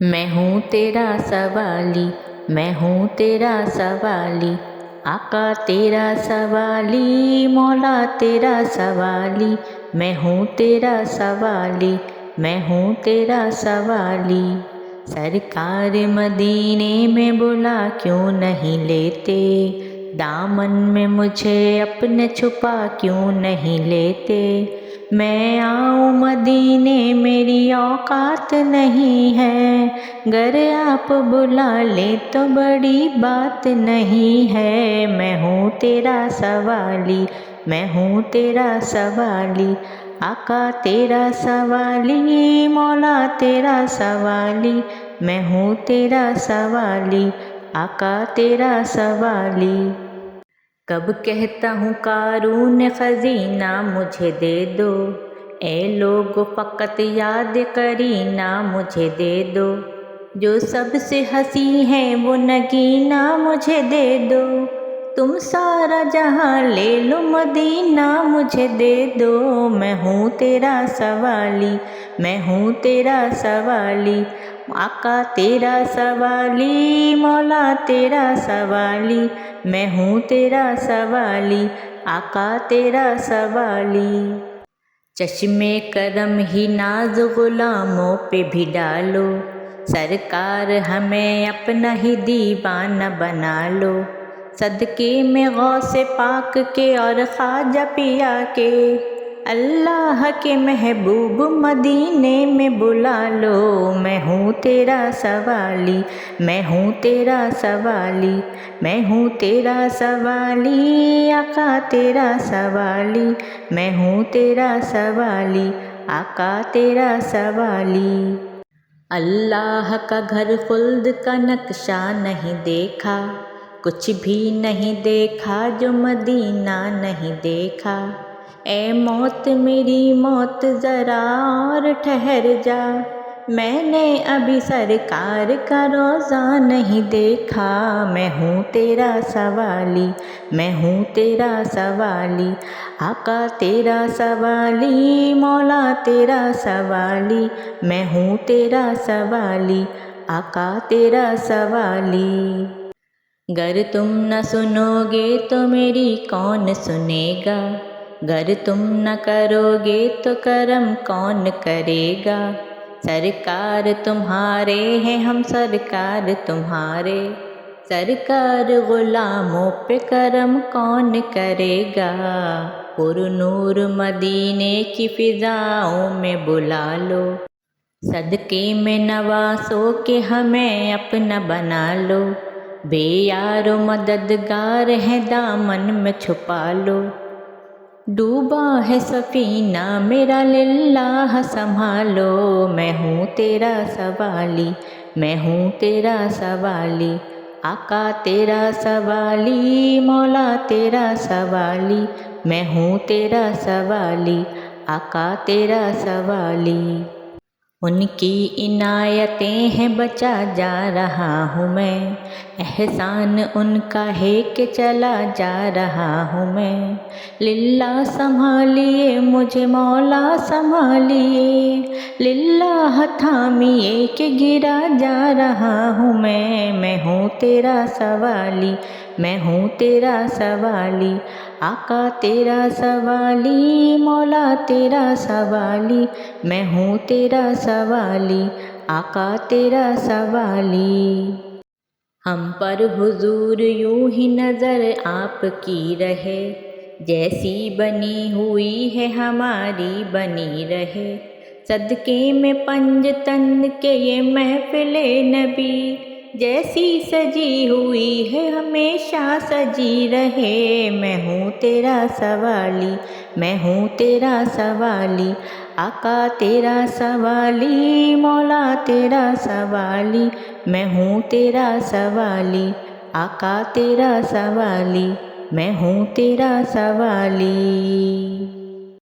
میں ہوں تیرا سوالی، میں ہوں تیرا سوالی، آقا تیرا سوالی، مولا تیرا سوالی، میں ہوں تیرا سوالی، میں ہوں تیرا سوالی۔ سرکار مدینے میں بلا کیوں نہیں لیتے، دامن میں مجھے اپنے چھپا کیوں نہیں لیتے، میں آؤں مدینے میری اوقات نہیں ہے، گر آپ بلا لیں تو بڑی بات نہیں ہے، میں ہوں تیرا سوالی، میں ہوں تیرا سوالی، آقا تیرا سوالی، مولا تیرا سوالی، میں ہوں تیرا سوالی، آقا تیرا سوالی۔ کب کہتا ہوں قارون خزینہ مجھے دے دو، اے لوگ فقط یاد قرینہ مجھے دے دو، جو سب سے حسین ہے وہ نگینہ مجھے دے دو، تم سارا جہاں لے لو مدینہ مجھے دے دو، میں ہوں تیرا سوالی، میں ہوں تیرا سوالی، آقا تیرا سوالی، مولا تیرا سوالی، میں ہوں تیرا سوالی، آقا تیرا سوالی۔ چشمِ کرم ہی ناز غلاموں پہ بھی ڈالو، سرکار ہمیں اپنا ہی دیوانہ بنا لو، صدقے میں غوث پاک کے اور خواجہ پیا کے، اللہ کے محبوب مدینے میں بلا لو، میں ہوں تیرا سوالی، میں ہوں تیرا سوالی، میں ہوں تیرا سوالی، آقا تیرا سوالی، میں ہوں تیرا سوالی، آقا تیرا سوالی۔ اللہ کا گھر خلد کا نقشہ نہیں دیکھا، کچھ بھی نہیں دیکھا جو مدینہ نہیں دیکھا، اے موت میری موت ذرا اور ٹھہر جا، میں نے ابھی سرکار کا روضہ نہیں دیکھا، میں ہوں تیرا سوالی، میں ہوں تیرا سوالی، آقا تیرا سوالی، مولا تیرا سوالی، میں ہوں تیرا سوالی، آقا تیرا سوالی۔ گر تم نہ سنو گے تو میری کون سنے گا، گر تم نہ کرو گے تو کرم کون کرے گا، سرکار تمہارے ہیں ہم سرکار تمہارے، سرکار غلاموں پہ کرم کون کرے گا، پر نور مدینے کی فضاؤں میں بلا لو، صدقے میں نواسو کے ہمیں اپنا بنا لو، بے یار و مددگار ہے دامن میں چھپا لو، ڈوبا ہے سفینہ میرا للہ سنبھالو، میں ہوں تیرا سوالی، میں ہوں تیرا سوالی، آقا تیرا سوالی، مولا تیرا سوالی، میں ہوں تیرا سوالی، آقا تیرا سوالی۔ ان کی عنایتیں ہیں بچا جا رہا ہوں میں، احسان ان کا ہے کہ چلا جا رہا ہوں میں، للہ سنبھالیے مجھے مولا سنبھالیے، للہ تھامیے کہ گرا جا رہا ہوں میں ہوں تیرا سوالی، میں ہوں تیرا سوالی، آقا تیرا سوالی، مولا تیرا سوالی، میں ہوں تیرا سوالی، آقا تیرا سوالی۔ ہم پر حضور یوں ہی نظر آپ کی رہے، جیسی بنی ہوئی ہے ہماری بنی رہے، صدقے میں پنج تن کے یہ محفل نبی، جیسی سجی ہوئی ہے ہمیشہ سجی رہے، میں ہوں تیرا سوالی، میں ہوں تیرا سوالی، آقا تیرا سوالی، مولا تیرا سوالی، میں ہوں تیرا سوالی، آقا تیرا سوالی، میں ہوں تیرا سوالی۔